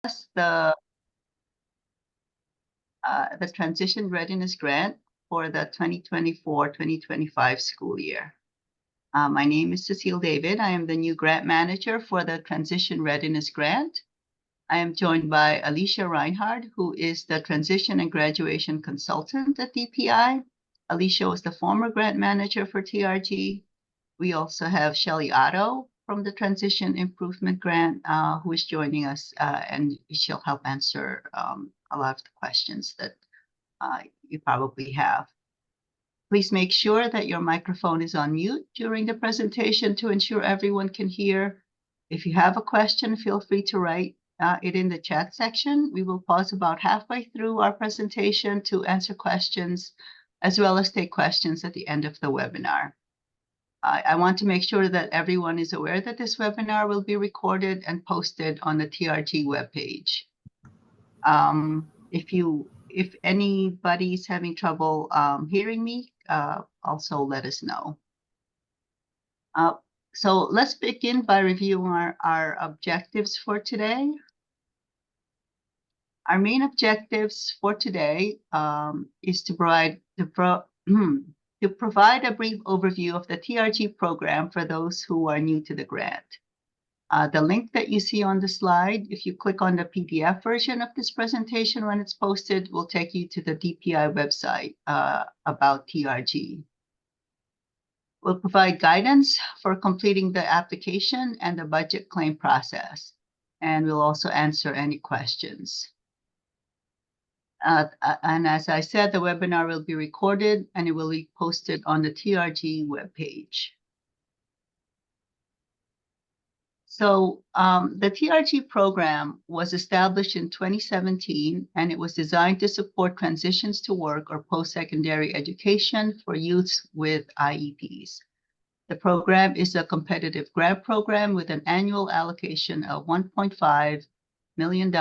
the Transition Readiness Grant for the 2024-2025 school year. My name is Cecile David. I am the new grant manager for the Transition Readiness Grant. I am joined by Alicia Reinhardt, who is the Transition and Graduation Consultant at DPI. Alicia was the former grant manager for TRG. We also have Shelley Otto from the Transition Improvement Grant, who is joining us, and she'll help answer a lot of the questions that you probably have. Please make sure that your microphone is on mute during the presentation to ensure everyone can hear. If you have a question, feel free to write it in the chat section. We will pause about halfway through our presentation to answer questions, as well as take questions at the end of the webinar. I want to make sure that everyone is aware that this webinar will be recorded and posted on the TRG webpage. If anybody's having trouble hearing me, also let us know. So let's begin by reviewing our objectives for today. Our main objectives for today is to provide a brief overview of the TRG program for those who are new to the grant. The link that you see on the slide, if you click on the PDF version of this presentation when it's posted, will take you to the DPI website about TRG. We'll provide guidance for completing the application and the budget claim process, and we'll also answer any questions. And as I said, the webinar will be recorded and it will be posted on the TRG webpage. So the TRG program was established in 2017, and it was designed to support transitions to work or post-secondary education for youths with IEPs. The program is a competitive grant program with an annual allocation of $1.5 million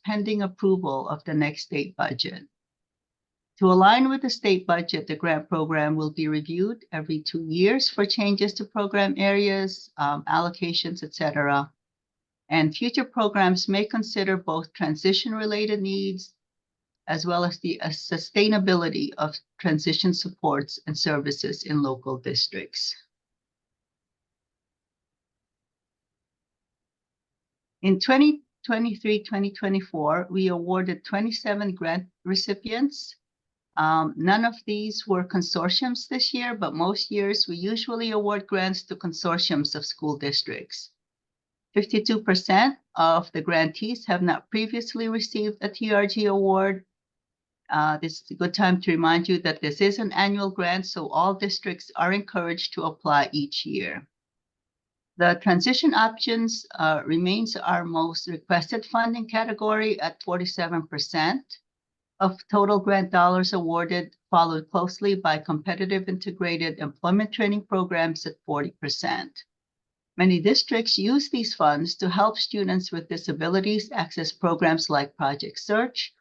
pending approval of the next state budget. To align with the state budget, the grant program will be reviewed every 2 years for changes to program areas, allocations, etc. And future programs may consider both transition-related needs as well as the sustainability of transition supports and services in local districts. In 2023-2024, we awarded 27 grant recipients. None of these were consortiums this year, but most years we usually award grants to consortiums of school districts. 52% of the grantees have not previously received a TRG award. This is a good time to remind you that this is an annual grant, so all districts are encouraged to apply each year. The transition options remains our most requested funding category at 47%. Of total grant dollars awarded, followed closely by competitive integrated employment training programs at 40%. Many districts use these funds to help students with disabilities access programs like Project Search,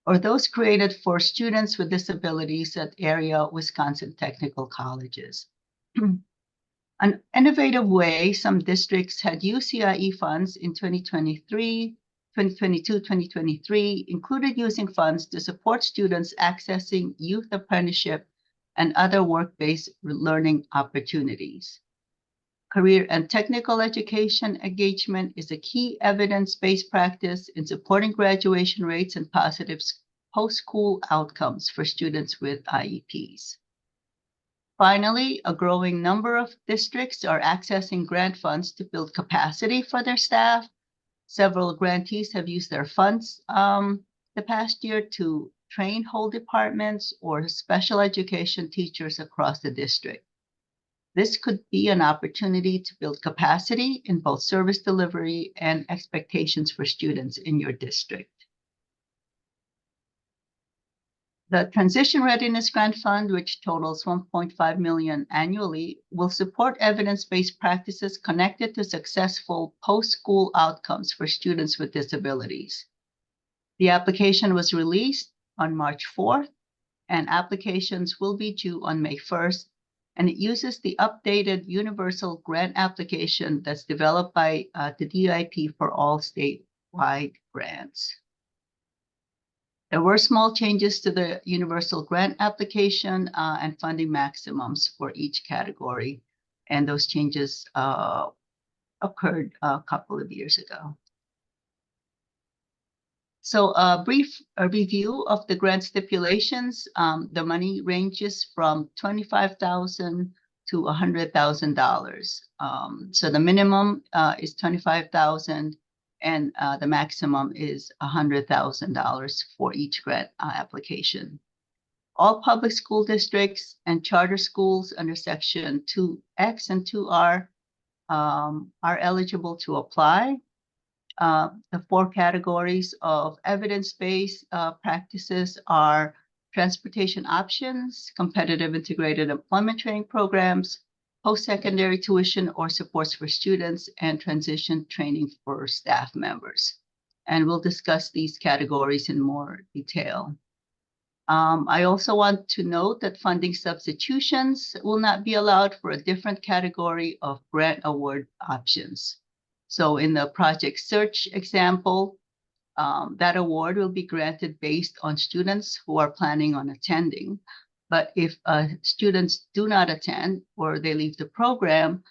or those created for students with disabilities at area Wisconsin technical colleges. An innovative way some districts had used CIE funds in 2022-2023 included using funds to support students accessing youth apprenticeship and other work-based learning opportunities. Career and technical education engagement is a key evidence-based practice in supporting graduation rates and positive post-school outcomes for students with IEPs. Finally, a growing number of districts are accessing grant funds to build capacity for their staff. Several grantees have used their funds the past year to train whole departments or special education teachers across the district. This could be an opportunity to build capacity in both service delivery and expectations for students in your district. The Transition Readiness Grant Fund, which totals $1.5 million annually, will support evidence-based practices connected to successful post-school outcomes for students with disabilities. The application was released on March 4th, and applications will be due on May 1st, and it uses the updated universal grant application that's developed by the DIP for all state wide grants. There were small changes to the universal grant application and funding maximums for each category, and those changes occurred a couple of years ago. So a brief review of the grant stipulations. The money ranges from $25,000 to $100,000. So the minimum is $25,000 and the maximum is $100,000 for each grant application. All public school districts and charter schools under Section 2X and 2R are eligible to apply. The four categories of evidence-based practices are transportation options, competitive integrated employment training programs, post-secondary tuition or supports for students, and transition training for staff members. And we'll discuss these categories in more detail. I also want to note that funding substitutions will not be allowed for a different category of grant award options. So in the project search example, that award will be granted based on students who are planning on attending. But if students do not attend or they leave the program,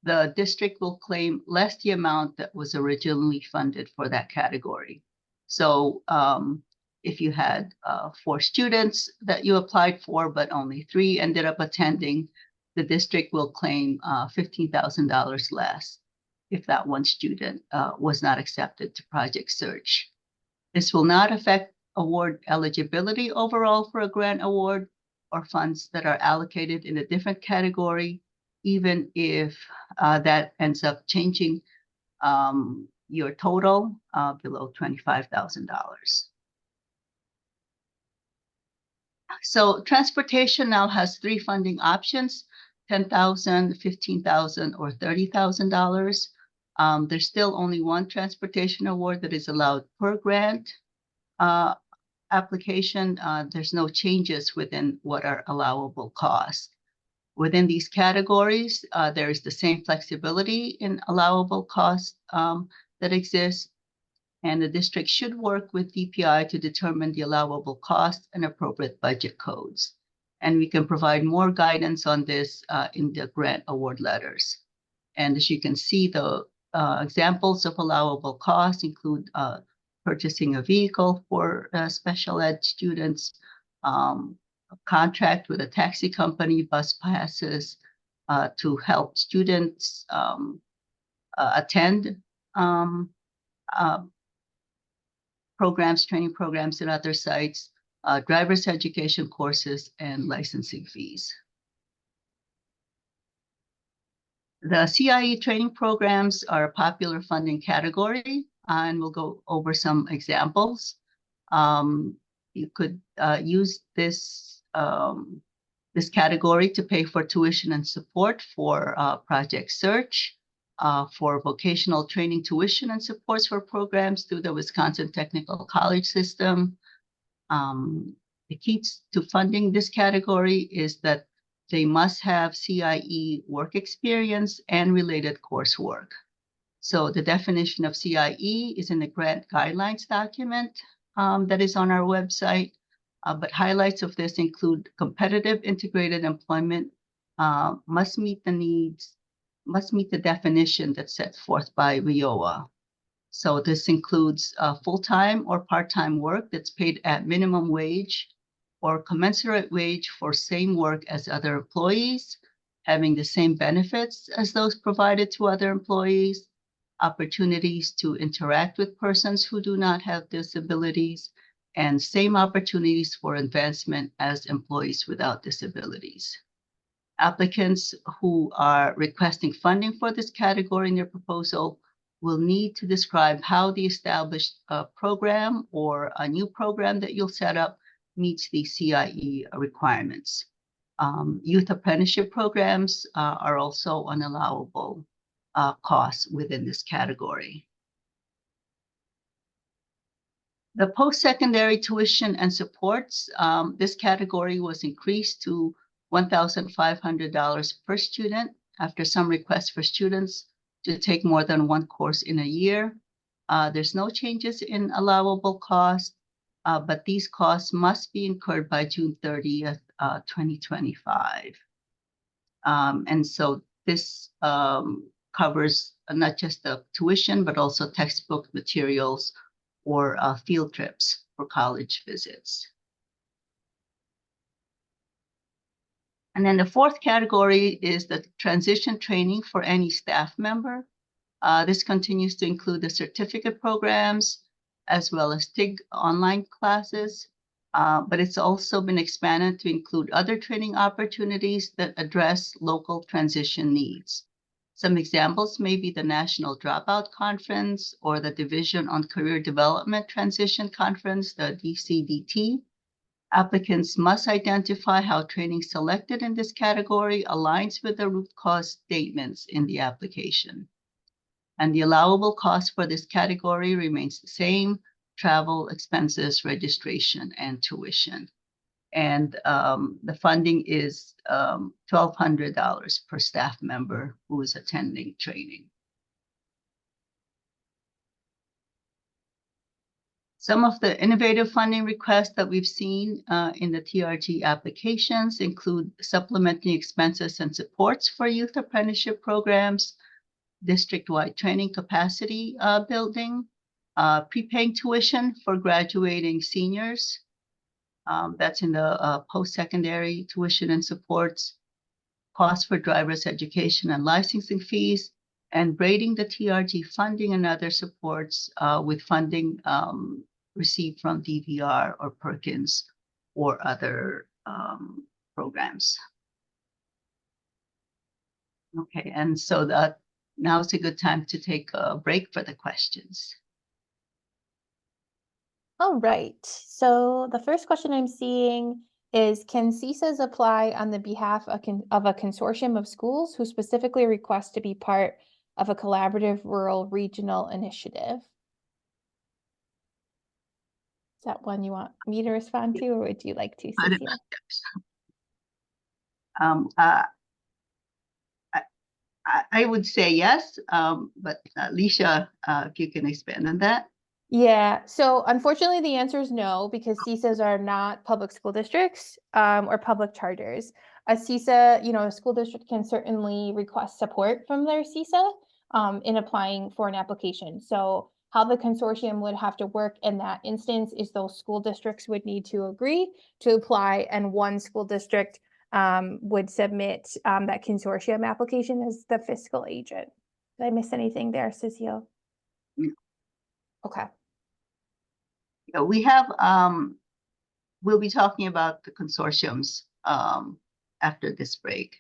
the district will claim less the amount that was originally funded for that category. So if you had 4 students that you applied for, but only 3 ended up attending, the district will claim $15,000 less if that one student was not accepted to project search. This will not affect award eligibility overall for a grant award or funds that are allocated in a different category, even if that ends up changing your total below $25,000. So transportation now has 3 funding options: $10,000, $15,000, or $30,000. There's still only one transportation award that is allowed per grant application. There's no changes within what are allowable costs. Within these categories, there is the same flexibility in allowable costs that exists, and the district should work with DPI to determine the allowable costs and appropriate budget codes. And we can provide more guidance on this in the grant award letters. And as you can see, the examples of allowable costs include purchasing a vehicle for special ed students, a contract with a taxi company, bus passes to help students attend programs, training programs at other sites, driver's education courses, and licensing fees. The CIE training programs are a popular funding category, and we'll go over some examples. You could use this category to pay for tuition and support for project search, for vocational training tuition and supports for programs through the Wisconsin Technical College system. The key to funding this category is that they must have CIE work experience and related coursework. So the definition of CIE is in the grant guidelines document that is on our website, but highlights of this include competitive integrated employment must meet the definition that's set forth by WIOA. So this includes full-time or part-time work that's paid at minimum wage or commensurate wage for same work as other employees, having the same benefits as those provided to other employees, opportunities to interact with persons who do not have disabilities, and same opportunities for advancement as employees without disabilities. Applicants who are requesting funding for this category in their proposal will need to describe how the established program or a new program that you'll set up meets the CIE requirements. Youth apprenticeship programs are also an allowable cost within this category. The post-secondary tuition and supports, this category was increased to $1,500 per student after some requests for students to take more than one course in a year. There's no changes in allowable cost, but these costs must be incurred by June 30th, 2025. And so this covers not just the tuition, but also textbook materials or field trips for college visits. And then the fourth category is the transition training for any staff member. This continues to include the certificate programs as well as TIG online classes, but it's also been expanded to include other training opportunities that address local transition needs. Some examples may be the National Dropout Conference or the Division on Career Development Transition Conference, the DCDT. Applicants must identify how training selected in this category aligns with the root cause statements in the application. And the allowable cost for this category remains the same: travel, expenses, registration, and tuition. And the funding is $1,200 per staff member who is attending training. Some of the innovative funding requests that we've seen in the TRG applications include supplementing expenses and supports for youth apprenticeship programs, district-wide training capacity building, prepaying tuition for graduating seniors. That's in the post-secondary tuition and supports, costs for driver's education and licensing fees, and braiding the TRG funding and other supports with funding received from DVR or Perkins or other programs. Okay, and so now is a good time to take a break for the questions. All right, so the first question I'm seeing is, can CSAs apply on the behalf of a consortium of schools who specifically request to be part of a collaborative rural regional initiative? Is that one you want me to respond to, or would you like to, Cecile? I would say yes, but Alicia, if you can expand on that. Yeah, so unfortunately the answer is no, because CSAs are not public school districts or public charters. A CSA, a school district can certainly request support from their CSA in applying for an application. So how the consortium would have to work in that instance is those school districts would need to agree to apply, and one school district would submit that consortium application as the fiscal agent. Did I miss anything there, Cecile? No. Okay. We have, we'll be talking about the consortiums after this break.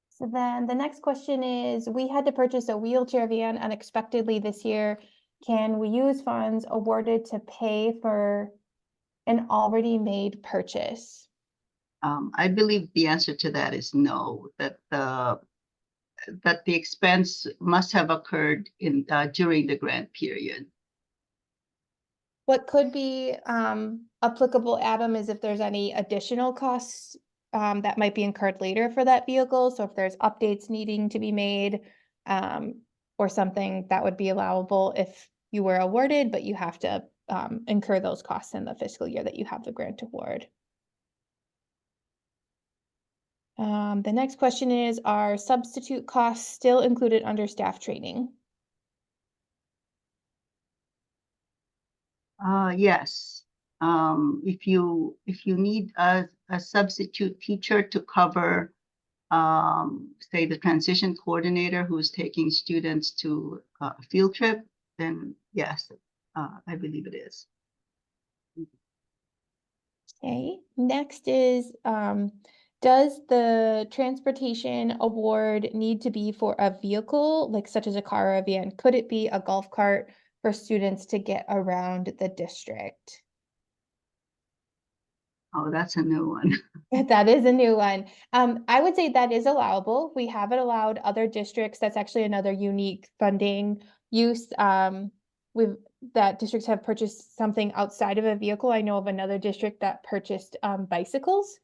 So then the next question is, we had to purchase a wheelchair van unexpectedly this year. Can we use funds awarded to pay for an already made purchase? I believe the answer to that is no, that the expense must have occurred during the grant period. What could be applicable, Adam, is if there's any additional costs that might be incurred later for that vehicle. So if there's updates needing to be made or something, that would be allowable if you were awarded, but you have to incur those costs in the fiscal year that you have the grant award. The next question is, are substitute costs still included under staff training? Yes. If you need a substitute teacher to cover, say, the transition coordinator who's taking students to a field trip, then yes, I believe it is. Okay, next is, does the transportation award need to be for a vehicle, like such as a car or a van? Could it be a golf cart for students to get around the district? Oh, that's a new one. That is a new one. I would say that is allowable. We have it allowed other districts. That's actually another unique funding use. That districts have purchased something outside of a vehicle. I know of another district that purchased bicycles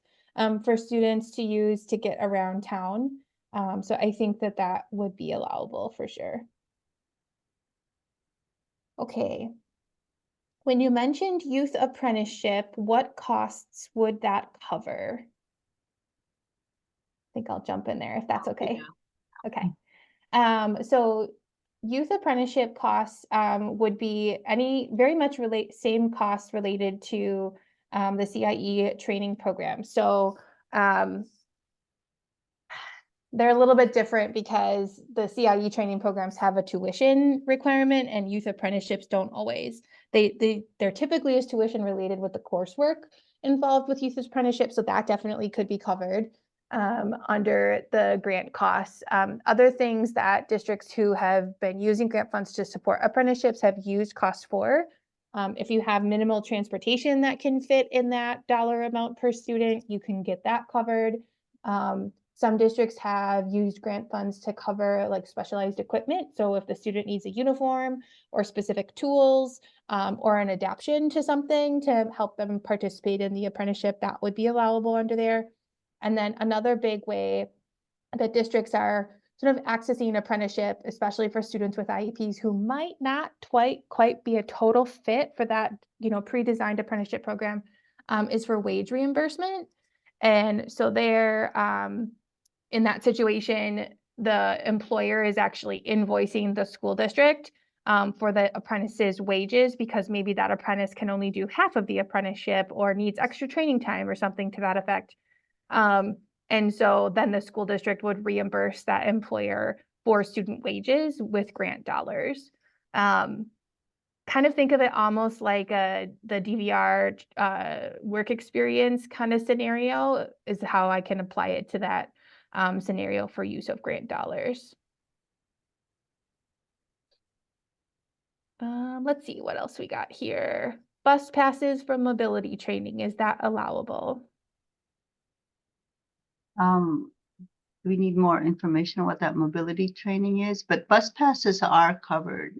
for students to use to get around town. So I think that would be allowable for sure. Okay. When you mentioned youth apprenticeship, what costs would that cover? I think I'll jump in there if that's okay. Yeah. Okay. So youth apprenticeship costs would be very much same costs related to the CIE training program. So they're a little bit different because the CIE training programs have a tuition requirement and youth apprenticeships don't always. There typically is tuition related with the coursework involved with youth apprenticeship, so that definitely could be covered under the grant costs. Other things that districts who have been using grant funds to support apprenticeships have used costs for. If you have minimal transportation that can fit in that dollar amount per student, you can get that covered. Some districts have used grant funds to cover like specialized equipment. So if the student needs a uniform or specific tools or an adaptation to something to help them participate in the apprenticeship, that would be allowable under there. And then another big way that districts are sort of accessing an apprenticeship, especially for students with IEPs who might not quite be a total fit for that, pre-designed apprenticeship program, is for wage reimbursement. And so they're in that situation, the employer is actually invoicing the school district for the apprentice's wages because maybe that apprentice can only do half of the apprenticeship or needs extra training time or something to that effect. And so then the school district would reimburse that employer for student wages with grant dollars. Kind of think of it almost like the DVR work experience kind of scenario is how I can apply it to that scenario for use of grant dollars. Let's see what else we got here. Bus passes for mobility training, is that allowable? We need more information on what that mobility training is, but bus passes are covered.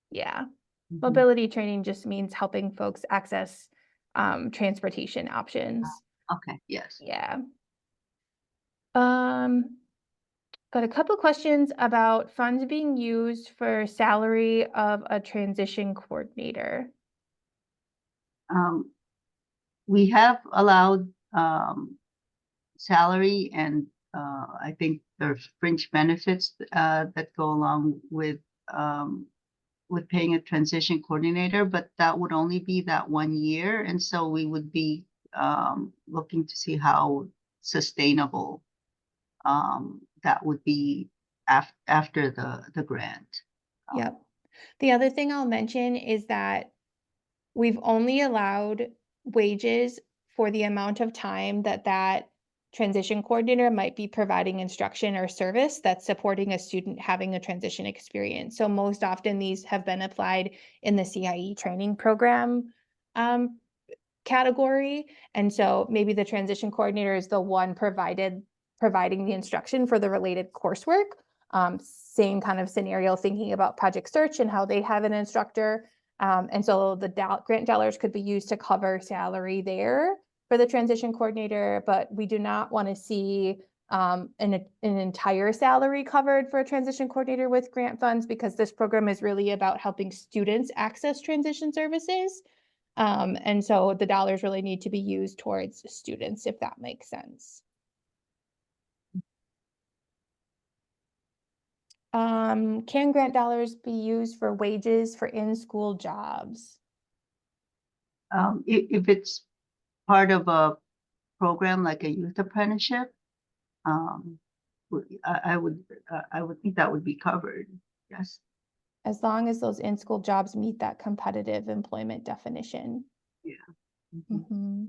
Yeah. Mhm. Mobility training just means helping folks access transportation options. Okay, yes. Yeah. Got a couple questions about funds being used for salary of a transition coordinator. We have allowed salary and I think there's fringe benefits that go along with paying a transition coordinator, but that would only be that 1 year. And so we would be looking to see how sustainable that would be after the grant. Yep. The other thing I'll mention is that we've only allowed wages for the amount of time that transition coordinator might be providing instruction or service that's supporting a student having a transition experience. So most often these have been applied in the CIE training program category. And so maybe the transition coordinator is the one providing the instruction for the related coursework. Same kind of scenario, thinking about Project Search and how they have an instructor. And so the grant dollars could be used to cover salary there for the transition coordinator, but we do not want to see an entire salary covered for a transition coordinator with grant funds because this program is really about helping students access transition services. And so the dollars really need to be used towards students, if that makes sense. Can grant dollars be used for wages for in-school jobs? If it's part of a program like a youth apprenticeship, I would think that would be covered. Yes. As long as those in-school jobs meet that competitive employment definition. Yeah. Mm-hmm.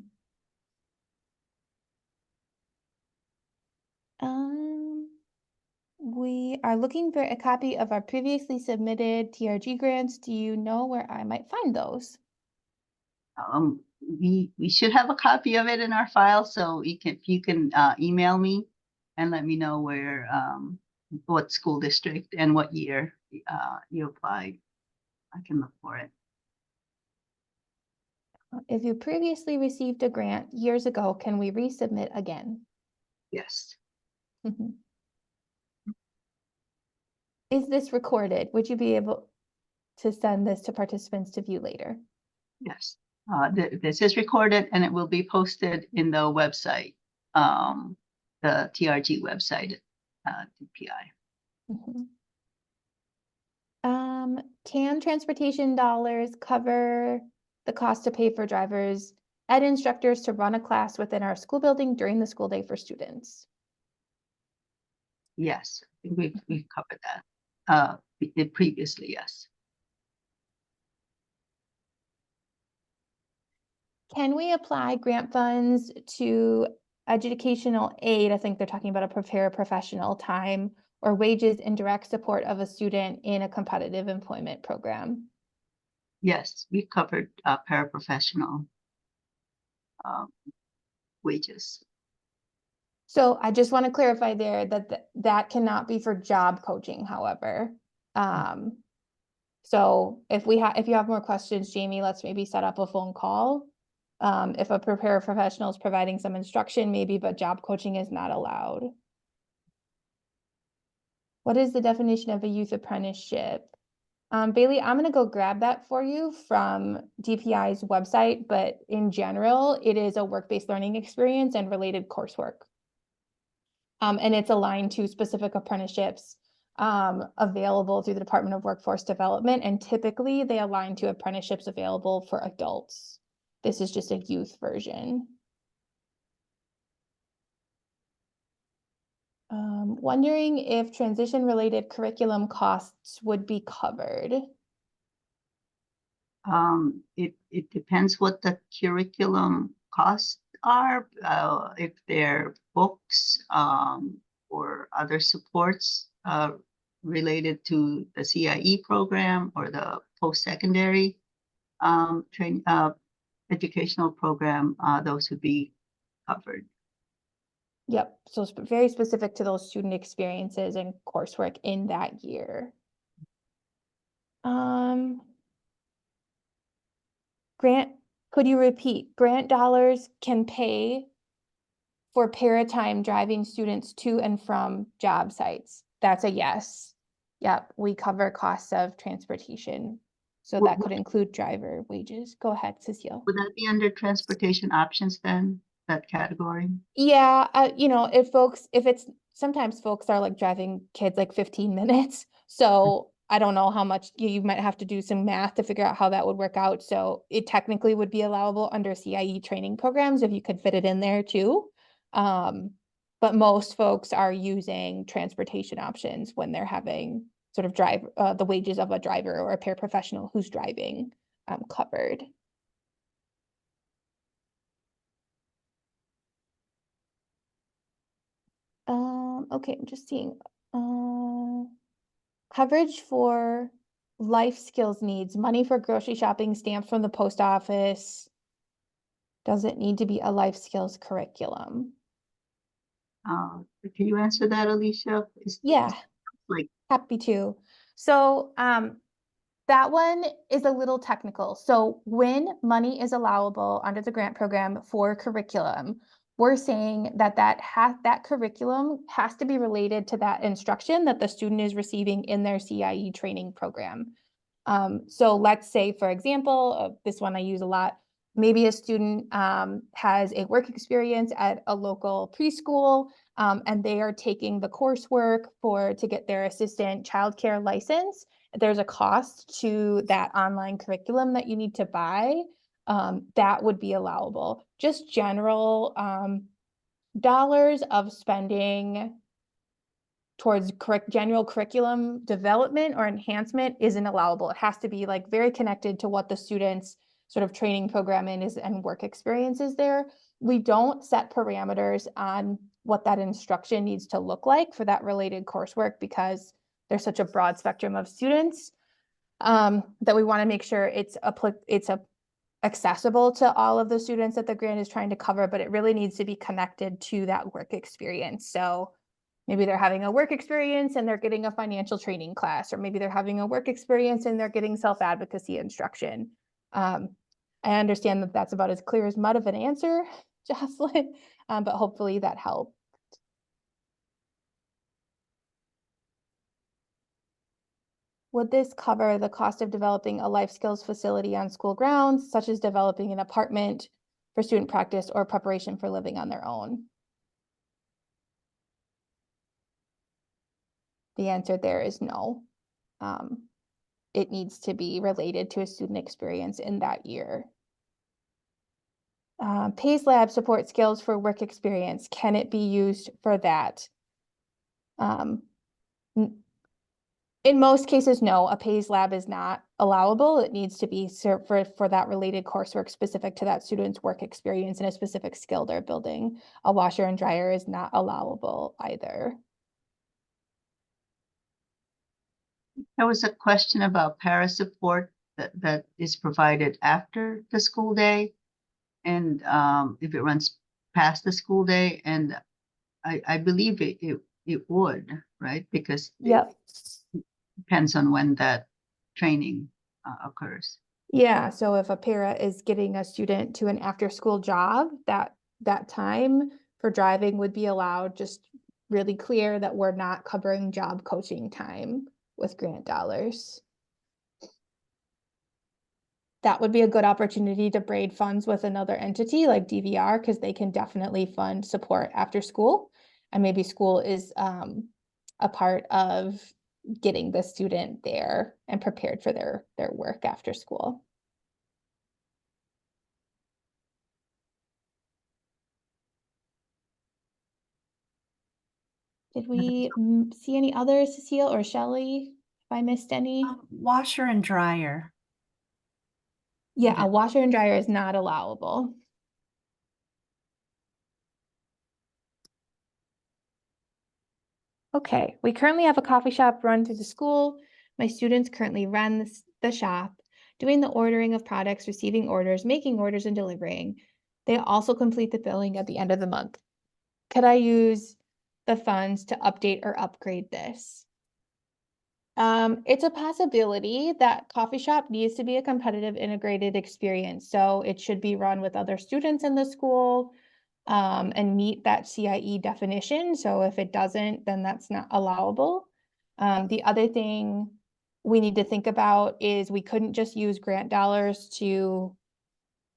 We are looking for a copy of our previously submitted TRG grants. Do you know where I might find those? We should have a copy of it in our file, so you can email me and let me know where what school district and what year you applied. I can look for it. If you previously received a grant years ago, can we resubmit again? Yes. Is this recorded? Would you be able to send this to participants to view later? Yes. This is recorded and it will be posted in the website, the TRG website, DPI. Mhm. Can transportation dollars cover the cost to pay for drivers and instructors to run a class within our school building during the school day for students? Yes, I think we've covered that previously, yes. Can we apply grant funds to educational aid? I think they're talking about a paraprofessional time or wages in direct support of a student in a competitive employment program. Yes, we covered paraprofessional wages. So I just want to clarify there that that cannot be for job coaching, however. So if you have more questions, Jamie, let's maybe set up a phone call. If a paraprofessional is providing some instruction, maybe, but job coaching is not allowed. What is the definition of a youth apprenticeship? Bailey, I'm gonna go grab that for you from DPI's website, but in general, it is a work-based learning experience and related coursework. And it's aligned to specific apprenticeships available through the Department of Workforce Development, and typically they align to apprenticeships available for adults. This is just a youth version. Wondering if transition-related curriculum costs would be covered. It depends what the curriculum costs are, if they're books or other supports related to the CIE program or the post-secondary educational program, those would be covered. Yep, so it's very specific to those student experiences and coursework in that year. Grant, could you repeat? Grant dollars can pay for paratime driving students to and from job sites. That's a yes. Yep, we cover costs of transportation. So that could include driver wages. Go ahead, Cecile. Would that be under transportation options then, that category? Yeah, you know, sometimes folks are like driving kids like 15 minutes. So I don't know how much you might have to do some math to figure out how that would work out. So it technically would be allowable under CIE training programs if you could fit it in there too. But most folks are using transportation options when they're having sort of the wages of a driver or a paraprofessional who's driving covered. Okay, I'm just seeing coverage for life skills needs, money for grocery shopping, stamps from the post office. Does it need to be a life skills curriculum? Can you answer that, Alicia? Yeah, Like, happy to. So that one is a little technical. So when money is allowable under the grant program for curriculum, we're saying that curriculum has to be related to that instruction that the student is receiving in their CIE training program. So let's say, for example, this one I use a lot, maybe a student has a work experience at a local preschool, and they are taking the coursework to get their assistant childcare license. There's a cost to that online curriculum that you need to buy. That would be allowable. Just general dollars of spending towards general curriculum development or enhancement isn't allowable. It has to be like very connected to what the student's sort of training program is and work experience is there. We don't set parameters on what that instruction needs to look like for that related coursework because there's such a broad spectrum of students that we want to make sure it's accessible to all of the students that the grant is trying to cover, but it really needs to be connected to that work experience. So maybe they're having a work experience and they're getting a financial training class, or maybe they're having a work experience and they're getting self-advocacy instruction. I understand that that's about as clear as mud of an answer, Jocelyn, but hopefully that helped. Would this cover the cost of developing a life skills facility on school grounds, such as developing an apartment for student practice or preparation for living on their own? The answer there is no. It needs to be related to a student experience in that year. PACE Lab support skills for work experience. Can it be used for that? In most cases, no, a PACE Lab is not allowable. It needs to be served for that related coursework specific to that student's work experience and a specific skill they're building. A washer and dryer is not allowable either. There was a question about para support that is provided after the school day, and if it runs past the school day, and I believe it would, right? Because Yep. it depends on when that training occurs. Yeah, so if a para is getting a student to an after-school job, that time for driving would be allowed, just really clear that we're not covering job coaching time with grant dollars. That would be a good opportunity to braid funds with another entity like DVR, because they can definitely fund support after school. And maybe school is a part of getting the student there and prepared for their work after school. Did we see any others, Cecile or Shelley? If I missed any? Washer and dryer. Yeah, Okay. a washer and dryer is not allowable. Okay, we currently have a coffee shop run through the school. My students currently run the shop, doing the ordering of products, receiving orders, making orders, and delivering. They also complete the billing at the end of the month. Could I use the funds to update or upgrade this? It's a possibility. That coffee shop needs to be a competitive integrated experience. So it should be run with other students in the school and meet that CIE definition. So if it doesn't, then that's not allowable. The other thing we need to think about is we couldn't just use grant dollars to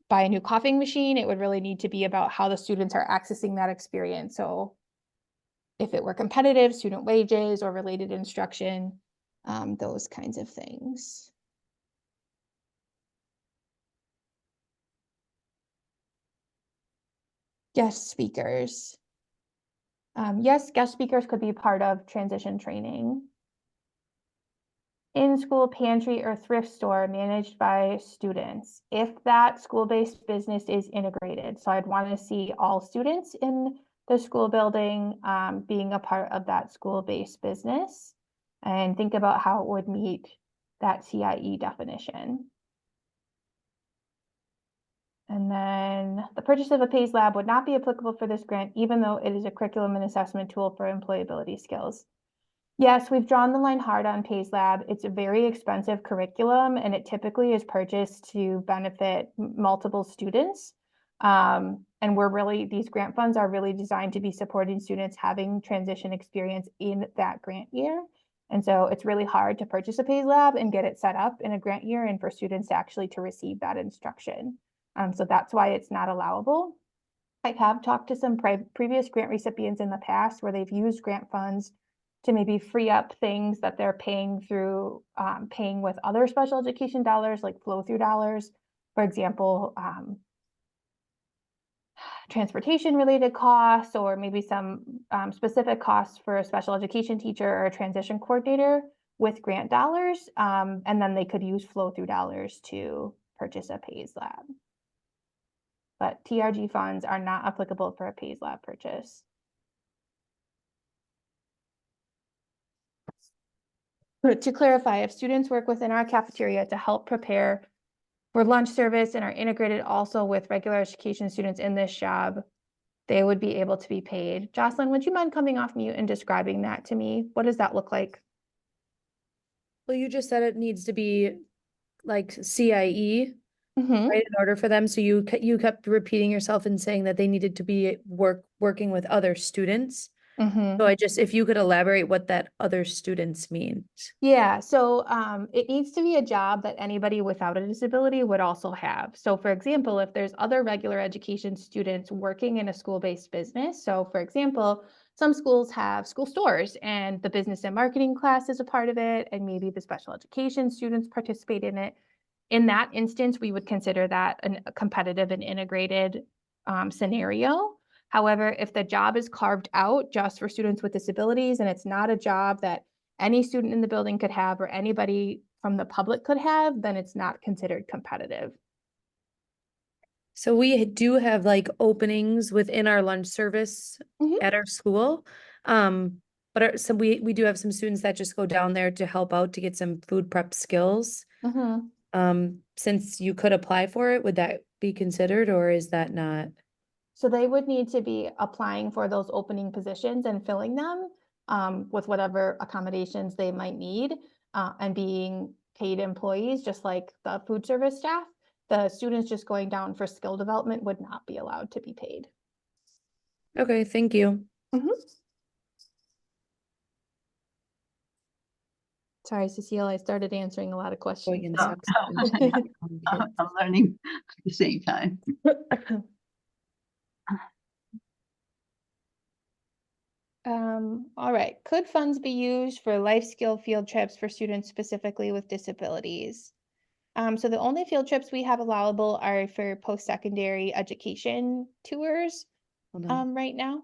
buy a new coffee machine. It would really need to be about how the students are accessing that experience. So if it were competitive, student wages or related instruction, those kinds of things. Guest speakers. Yes, guest speakers could be part of transition training. In-school pantry or thrift store managed by students. If that school-based business is integrated, so I'd want to see all students in the school building being a part of that school-based business, and think about how it would meet that CIE definition. And then the purchase of a PACE lab would not be applicable for this grant, even though it is a curriculum and assessment tool for employability skills. Yes, we've drawn the line hard on PACE Lab. It's a very expensive curriculum, and it typically is purchased to benefit multiple students. And these grant funds are really designed to be supporting students having transition experience in that grant year. And so it's really hard to purchase a PACE Lab and get it set up in a grant year and for students actually to receive that instruction. So that's why it's not allowable. I have talked to some previous grant recipients in the past where they've used grant funds to maybe free up things that they're paying through, paying with other special education dollars, like flow-through dollars. For example, transportation-related costs, or maybe some specific costs for a special education teacher or a transition coordinator with grant dollars. And then they could use flow-through dollars to purchase a PACE lab. But TRG funds are not applicable for a PACE lab purchase. To clarify, if students work within our cafeteria to help prepare for lunch service and are integrated also with regular education students in this job, they would be able to be paid. Jocelyn, would you mind coming off mute and describing that to me? What does that look like? Well, you just said it needs to be like CIE, Mm-hmm. right, in order for them. So you kept repeating yourself and saying that they needed to be working with other students. Mhm. So if you could elaborate what that other students means. Yeah, so it needs to be a job that anybody without a disability would also have. So, for example, if there's other regular education students working in a school-based business, so for example, some schools have school stores and the business and marketing class is a part of it, and maybe the special education students participate in it. In that instance, we would consider that a competitive and integrated scenario. However, if the job is carved out just for students with disabilities and it's not a job that any student in the building could have or anybody from the public could have, then it's not considered competitive. So we do have like openings within our lunch service Mhm. at our school. But we do have some students that just go down there to help out to get some food prep skills. Mhm. Since you could apply for it, would that be considered or is that not? So they would need to be applying for those opening positions and filling them with whatever accommodations they might need and being paid employees, just like the food service staff. The students just going down for skill development would not be allowed to be paid. Okay, thank you. Sorry, Cecile, I started answering a lot of questions. Going there. and stuff. I'm learning at the same time. All right. Could funds be used for life skill field trips for students specifically with disabilities? So the only field trips we have allowable are for post-secondary education tours Hold on. right now.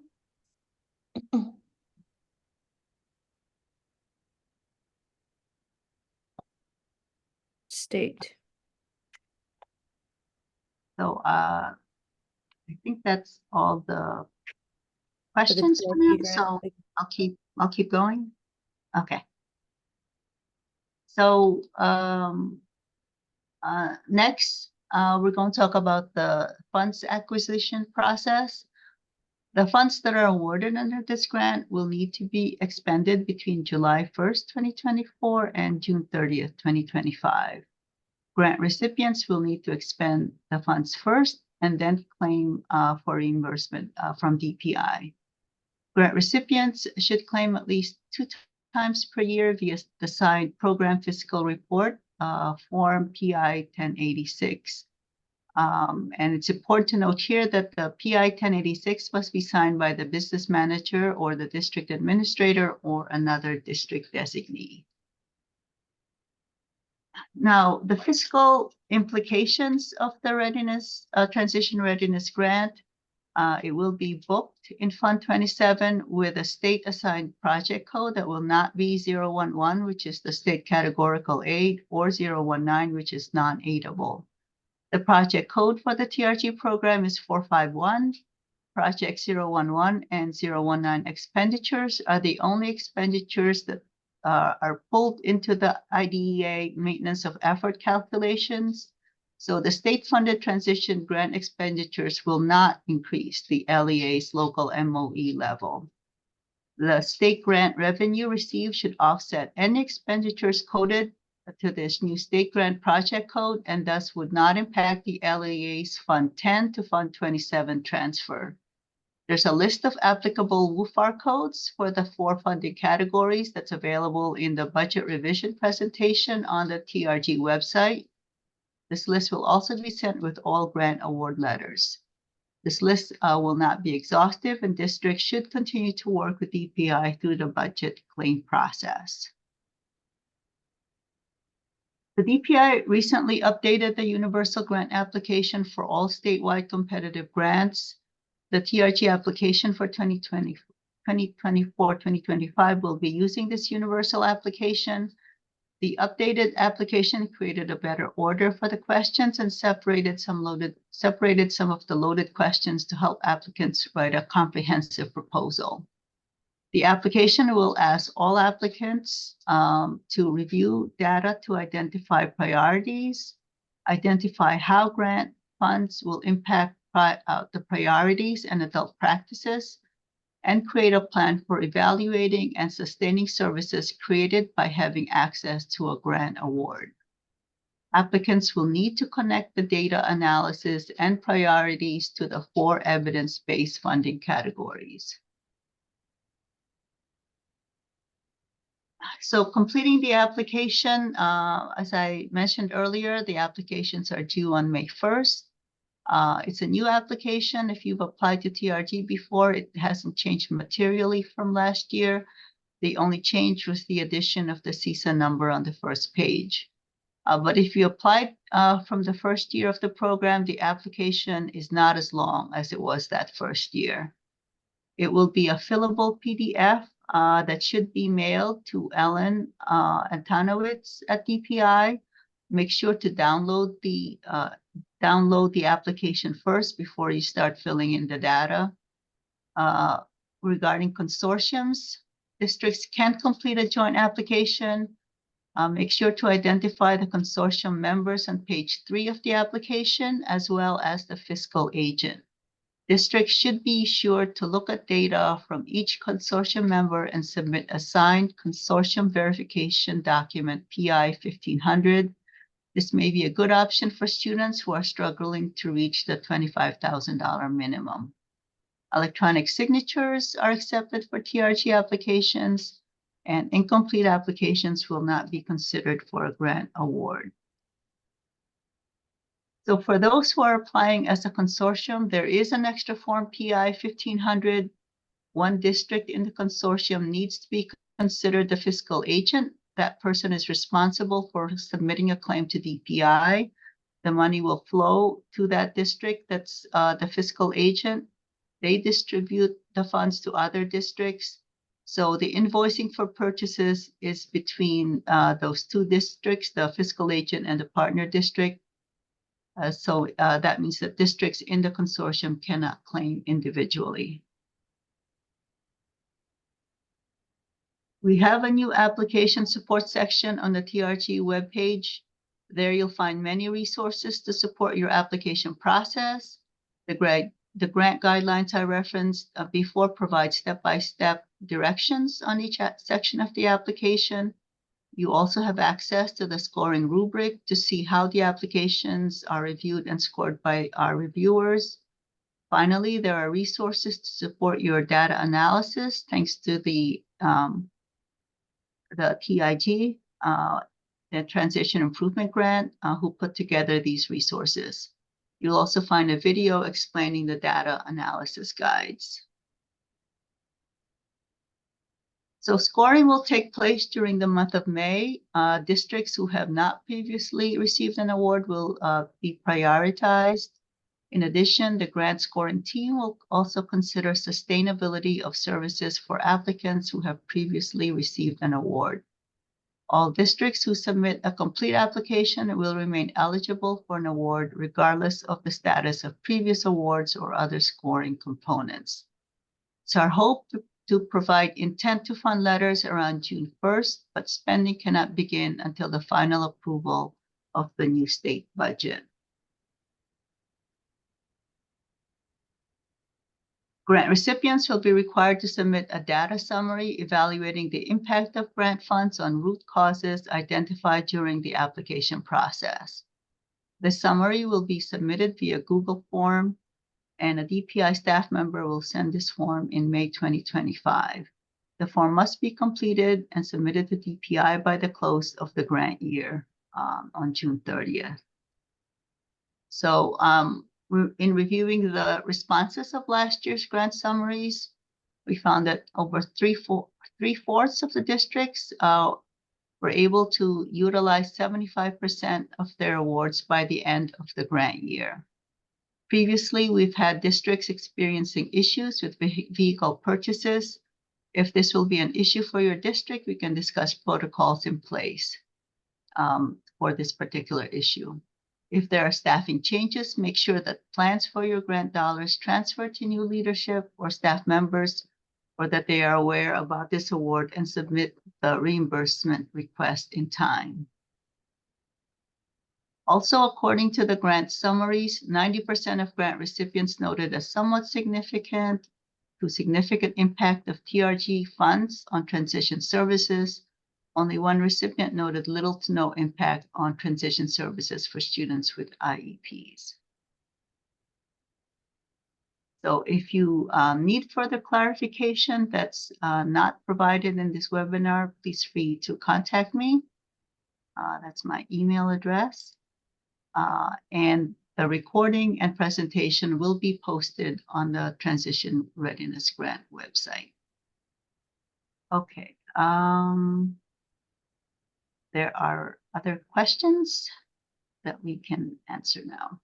State. So I think that's all the For the questions for TRG now. grant, So like- I'll keep going. Okay. So next, we're going to talk about the funds acquisition process. The funds that are awarded under this grant will need to be expended between July 1st, 2024 and June 30th, 2025. Grant recipients will need to expend the funds first and then claim for reimbursement from DPI. Grant recipients should claim at least 2 times per year via the signed Program Fiscal Report, Form PI 1086. And it's important to note here that the PI 1086 must be signed by the business manager or the district administrator or another district designee. Now, the fiscal implications of the Transition Readiness Grant, it will be booked in Fund 27 with a state assigned project code that will not be 011, which is the state categorical aid, or 019, which is non-aidable. The project code for the TRG program is 451. Project 011 and 019 expenditures are the only expenditures that are pulled into the IDEA maintenance of effort calculations. So the state-funded transition grant expenditures will not increase the LEA's local MOE level. The state grant revenue received should offset any expenditures coded to this new state grant project code and thus would not impact the LEA's Fund 10 to Fund 27 transfer. There's a list of applicable WUFAR codes for the 4 funding categories that's available in the budget revision presentation on the TRG website. This list will also be sent with all grant award letters. This list will not be exhaustive and districts should continue to work with DPI through the budget claim process. The DPI recently updated the universal grant application for all statewide competitive grants. The TRG application for 2024-2025 will be using this universal application. The updated application created a better order for the questions and separated some of the loaded questions to help applicants write a comprehensive proposal. The application will ask all applicants to review data to identify priorities, identify how grant funds will impact the priorities and adult practices, and create a plan for evaluating and sustaining services created by having access to a grant award. Applicants will need to connect the data analysis and priorities to the 4 evidence-based funding categories. So completing the application, as I mentioned earlier, the applications are due on May 1st. It's a new application. If you've applied to TRG before, it hasn't changed materially from last year. The only change was the addition of the CISA number on the first page. But if you applied from the first year of the program, the application is not as long as it was that first year. It will be a fillable PDF that should be mailed to Ellen Antonowitz at DPI. Make sure to download the application first before you start filling in the data. Regarding consortiums, districts can complete a joint application. Make sure to identify the consortium members on page 3 of the application, as well as the fiscal agent. Districts should be sure to look at data from each consortium member and submit a signed consortium verification document, PI 1500. This may be a good option for students who are struggling to reach the $25,000 minimum. Electronic signatures are accepted for TRG applications, and incomplete applications will not be considered for a grant award. So for those who are applying as a consortium, there is an extra form, PI 1500. One district in the consortium needs to be considered the fiscal agent. That person is responsible for submitting a claim to DPI. The money will flow to that district that's the fiscal agent. They distribute the funds to other districts. So the invoicing for purchases is between those two districts, the fiscal agent and the partner district. So that means that districts in the consortium cannot claim individually. We have a new application support section on the TRG webpage. There you'll find many resources to support your application process. The grant guidelines I referenced before provide step-by-step directions on each section of the application. You also have access to the scoring rubric to see how the applications are reviewed and scored by our reviewers. Finally, there are resources to support your data analysis thanks to the TIG, the Transition Improvement Grant, who put together these resources. You'll also find a video explaining the data analysis guides. So scoring will take place during the month of May. Districts who have not previously received an award will be prioritized. In addition, the grant scoring team will also consider sustainability of services for applicants who have previously received an award. All districts who submit a complete application will remain eligible for an award regardless of the status of previous awards or other scoring components. It's our hope to provide intent to fund letters around June 1st, but spending cannot begin until the final approval of the new state budget. Grant recipients will be required to submit a data summary evaluating the impact of grant funds on root causes identified during the application process. The summary will be submitted via Google form, and a DPI staff member will send this form in May 2025. The form must be completed and submitted to DPI by the close of the grant year on June 30th. So in reviewing the responses of last year's grant summaries, we found that over three-fourths of the districts were able to utilize 75% of their awards by the end of the grant year. Previously, we've had districts experiencing issues with vehicle purchases. If this will be an issue for your district, we can discuss protocols in place for this particular issue. If there are staffing changes, make sure that plans for your grant dollars transfer to new leadership or staff members, or that they are aware about this award and submit the reimbursement request in time. Also, according to the grant summaries, 90% of grant recipients noted a somewhat significant to significant impact of TRG funds on transition services. Only one recipient noted little to no impact on transition services for students with IEPs. So if you need further clarification that's not provided in this webinar, please free to contact me. That's my email address. And the recording and presentation will be posted on the Transition Readiness Grant website. Okay. There are other questions that we can answer now.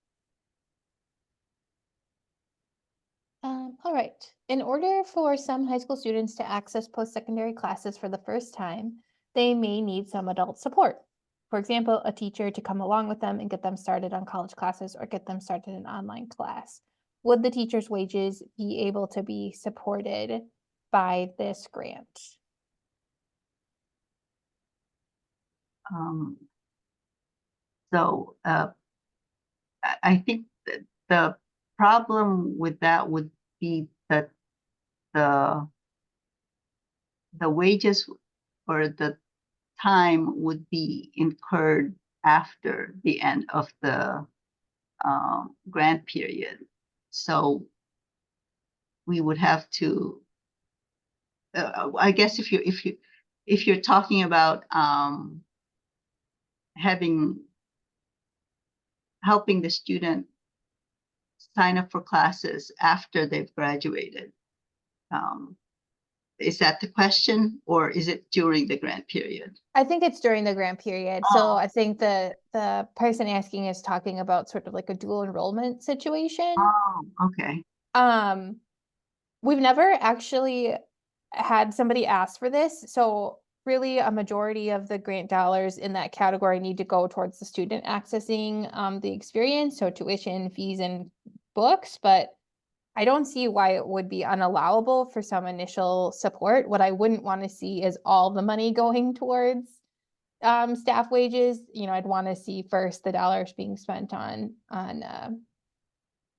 All right. In order for some high school students to access post-secondary classes for the first time, they may need some adult support. For example, a teacher to come along with them and get them started on college classes or get them started in online class. Would the teacher's wages be able to be supported by this grant? So I think that the problem with that would be that the wages or the time would be incurred after the end of the grant period. So we would have to, I guess if you're talking about helping the student sign up for classes after they've graduated. Is that the question, or is it during the grant period? I think it's during the grant period. So I think the person asking is talking about sort of like a dual enrollment situation. Oh, okay. We've never actually had somebody ask for this. So really a majority of the grant dollars in that category need to go towards the student accessing the experience, so tuition, fees, and books. But I don't see why it would be unallowable for some initial support. What I wouldn't want to see is all the money going towards staff wages. You know, I'd want to see first the dollars being spent on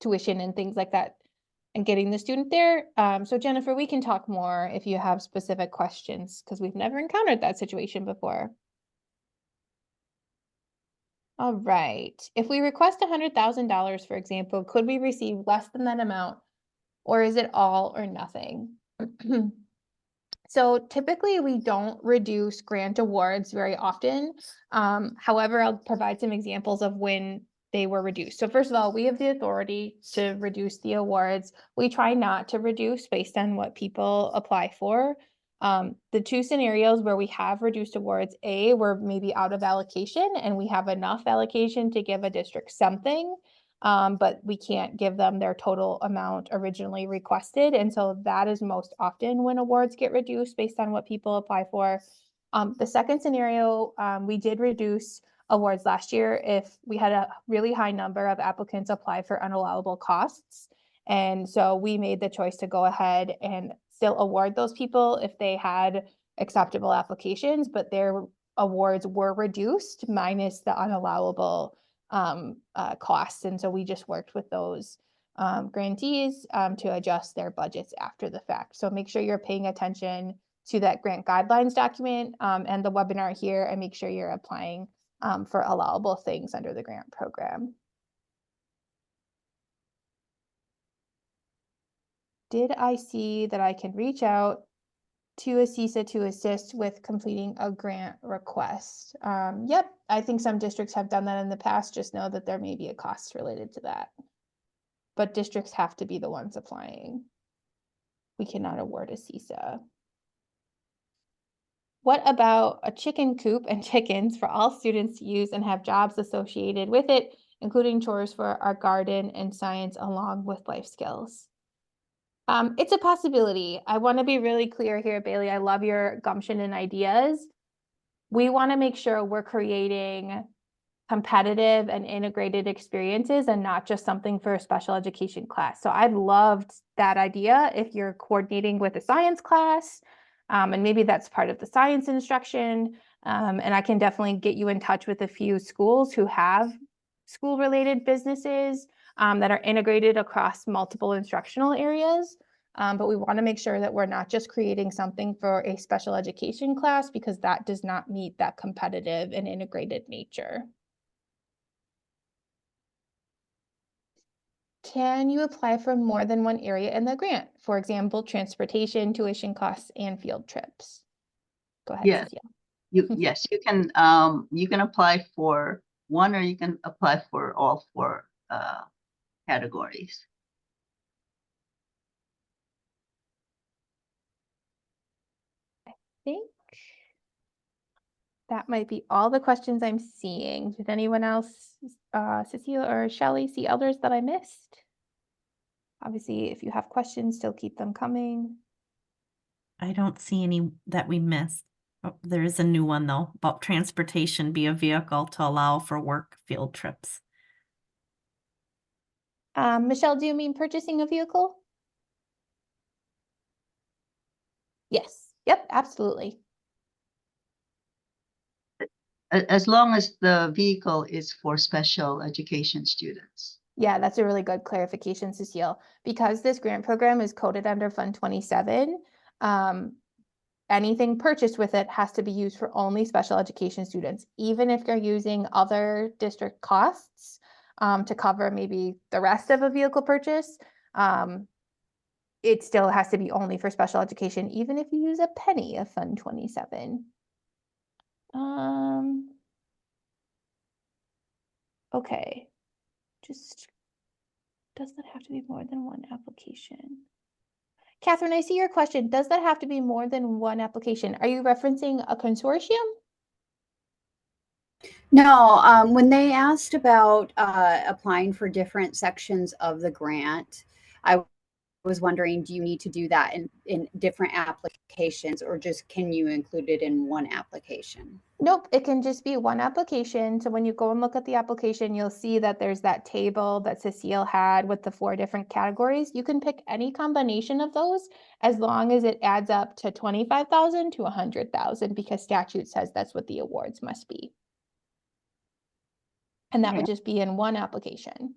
tuition and things like that and getting the student there. So Jennifer, we can talk more if you have specific questions, because we've never encountered that situation before. All right. If we request $100,000, for example, could we receive less than that amount, or is it all or nothing? So typically we don't reduce grant awards very often. However, I'll provide some examples of when they were reduced. So first of all, we have the authority to reduce the awards. We try not to reduce based on what people apply for. The two scenarios where we have reduced awards, we're maybe out of allocation and we have enough allocation to give a district something, but we can't give them their total amount originally requested. And so that is most often when awards get reduced based on what people apply for. The second scenario, we did reduce awards last year if we had a really high number of applicants apply for unallowable costs. And so we made the choice to go ahead and still award those people if they had acceptable applications, but their awards were reduced minus the unallowable costs. And so we just worked with those grantees to adjust their budgets after the fact. So make sure you're paying attention to that grant guidelines document and the webinar here, and make sure you're applying for allowable things under the grant program. Did I see that I can reach out to a CISA to assist with completing a grant request? Yep, I think some districts have done that in the past. Just know that there may be a cost related to that. But districts have to be the ones applying. We cannot award a CISA. What about a chicken coop and chickens for all students to use and have jobs associated with it, including chores for our garden and science along with life skills? It's a possibility. I want to be really clear here, Bailey. I love your gumption and ideas. We want to make sure we're creating competitive and integrated experiences and not just something for a special education class. So I loved that idea if you're coordinating with a science class, and maybe that's part of the science instruction. And I can definitely get you in touch with a few schools who have school-related businesses that are integrated across multiple instructional areas. But we want to make sure that we're not just creating something for a special education class, because that does not meet that competitive and integrated nature. can you apply for more than one area in the grant? For example, transportation, tuition costs, and field trips. Go ahead, Yes. Cecilia. Yes, you can apply for one, or you can apply for all four categories. I think that might be all the questions I'm seeing. Did anyone else, Cecilia or Shelley, see others that I missed? Obviously, if you have questions, still keep them coming. I don't see any that we missed. Oh, there is a new one though, about transportation be a vehicle to allow for work field trips. Michelle, do you mean purchasing a vehicle? Yes. Yep, absolutely. As long as the vehicle is for special education students. Yeah, that's a really good clarification, Cecile. Because this grant program is coded under Fund 27, anything purchased with it has to be used for only special education students, even if you're using other district costs to cover maybe the rest of a vehicle purchase. It still has to be only for special education, even if you use a penny of Fund 27. Okay, just does that have to be more than one application? Catherine, I see your question. Does that have to be more than one application? Are you referencing a consortium? No, when they asked about applying for different sections of the grant, I was wondering, do you need to do that in different applications, or just can you include it in one application? Nope, it can just be one application. So when you go and look at the application, you'll see that there's that table that Cecile had with the 4 different categories. You can pick any combination of those as long as it adds up to 25,000 to 100,000, because statute says that's what the awards must be. And that would just be in one application.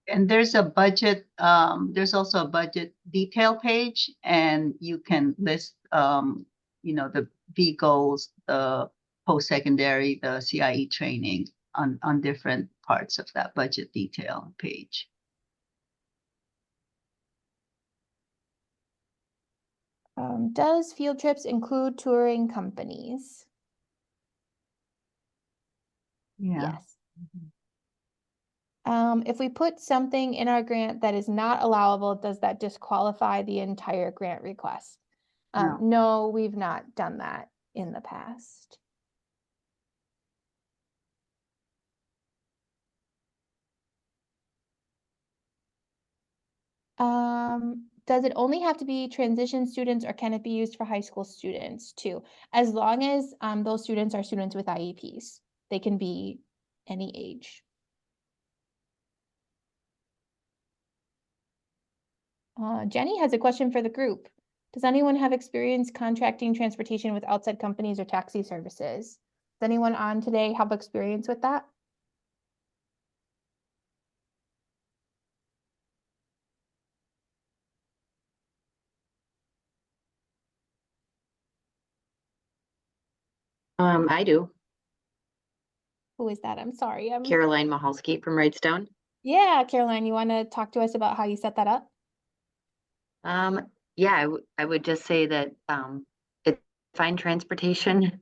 And there's a budget, there's also a budget detail page, and you can list, the vehicles, the post-secondary, the CIE training on different parts of that budget detail page. Does field trips include touring companies? Yeah. Yes. If we put something in our grant that is not allowable, does that disqualify the entire grant request? No. No, we've not done that in the past. Does it only have to be transition students, or can it be used for high school students too? As long as those students are students with IEPs, they can be any age. Jenny has a question for the group. Does anyone have experience contracting transportation with outside companies or taxi services? Does anyone on today have experience with that? I do. Who is that? I'm sorry. Caroline Mahalski from Wrightstown. Yeah, Caroline, you want to talk to us about how you set that up? Yeah, I would just say that it's fine transportation.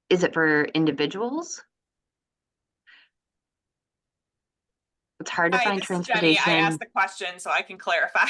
Is it for individuals? It's hard to Hi, find this is Jenny. I transportation. asked the question so I can clarify.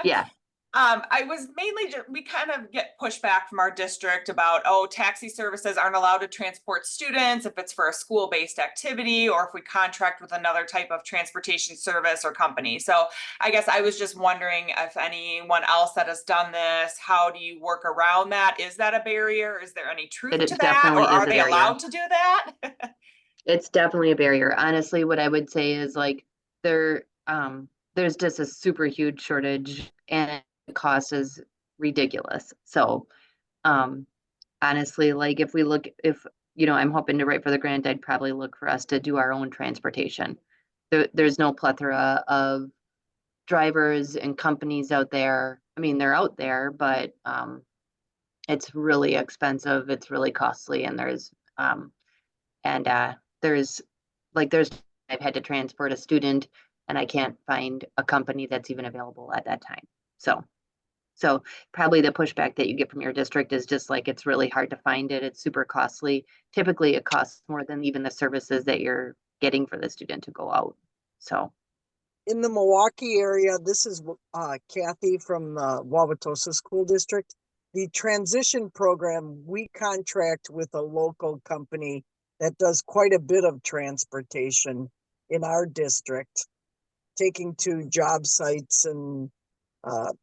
Yeah, I was mainly we kind of get pushback from our district about, oh, taxi services aren't allowed to transport students if it's for a school-based activity, or if we contract with another type of transportation service or company. So I guess I was just wondering if anyone else that has done this, how do you work around that? Is that a barrier? Is there any truth It to that? definitely Or is are a they barrier. allowed to do that? It's definitely a barrier. Honestly, what I would say is like there's just a super huge shortage, and the cost is ridiculous. So honestly, like if I'm hoping to write for the grant, I'd probably look for us to do our own transportation. There's no plethora of drivers and companies out there. I mean, they're out there, but it's really expensive. It's really costly, and there's I've had to transport a student and I can't find a company that's even available at that time. So probably the pushback that you get from your district is just like, it's really hard to find it. It's super costly. Typically it costs more than even the services that you're getting for the student to go out. So. In the Milwaukee area, this is Kathy from the Wauwatosa School District. The transition program, we contract with a local company that does quite a bit of transportation in our district, taking to job sites and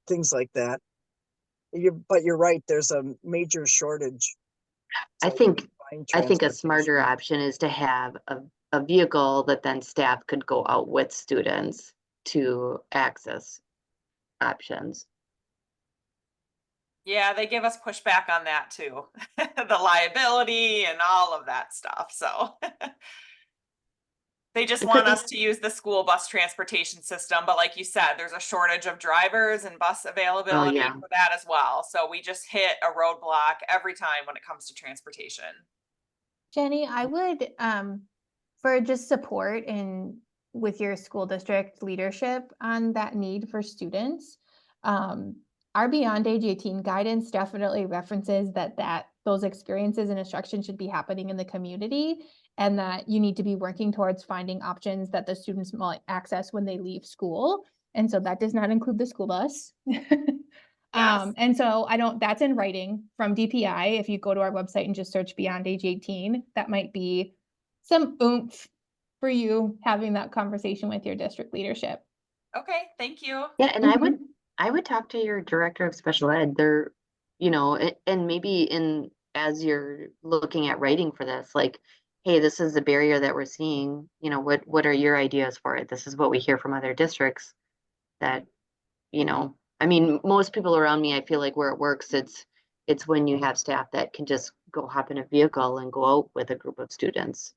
things like that. But you're right, there's a major shortage. I So think find a smarter transportation. option is to have a vehicle that then staff could go out with students to access options. Yeah, they give us pushback on that too. The liability and all of that stuff, so. They just It want could be- us to use the school bus transportation system, but like you said, there's a shortage of drivers and bus availability yeah. for that as well. So we just hit a roadblock every time when it comes to transportation. Jenny, I would, for just support and with your school district leadership on that need for students, our Beyond Age 18 guidance definitely references that those experiences and instruction should be happening in the community, and that you need to be working towards finding options that the students might access when they leave school. And so that does not include the school bus. Yes. And so that's in writing from DPI. If you go to our website and just search Beyond Age 18, that might be some oomph for you having that conversation with your district leadership. Okay, thank you. Yeah, and I would talk to your director of special ed. There, and maybe as you're looking at writing for this, like, hey, this is the barrier that we're seeing. What are your ideas for it? This is what we hear from other districts that, I mean, most people around me, I feel like where it works, it's when you have staff that can just go hop in a vehicle and go out with a group of students.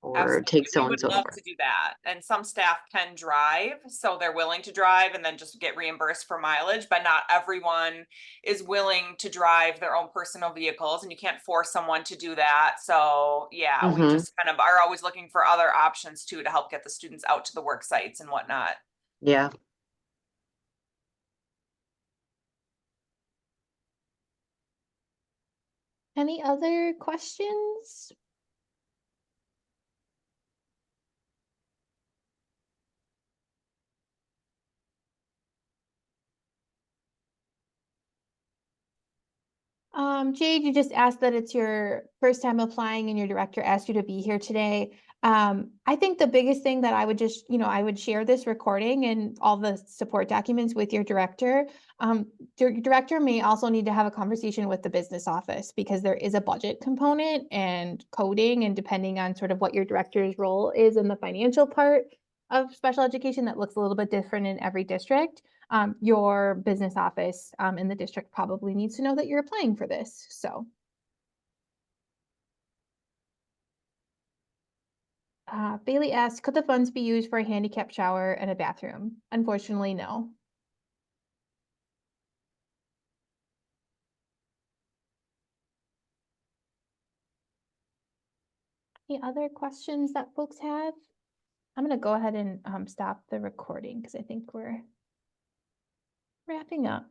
Or Absolutely. take so We and would so love over. to do that. And some staff can drive, so they're willing to drive and then just get reimbursed for mileage, but not everyone is willing to drive their own personal vehicles, and you can't force someone to do that. So yeah, we just kind of are always looking for other options too, to help get the students out to the work sites and whatnot. Yeah. Any other questions? Jade, you just asked that it's your first time applying and your director asked you to be here today. I think the biggest thing that I would just, I would share this recording and all the support documents with your director. Your director may also need to have a conversation with the business office, because there is a budget component and coding, and depending on sort of what your director's role is in the financial part of special education, that looks a little bit different in every district. Your business office in the district probably needs to know that you're applying for this. So. Bailey asked, could the funds be used for a handicap shower and a bathroom? Unfortunately, no. Any other questions that folks have? I'm going to go ahead and stop the recording because I think we're wrapping up.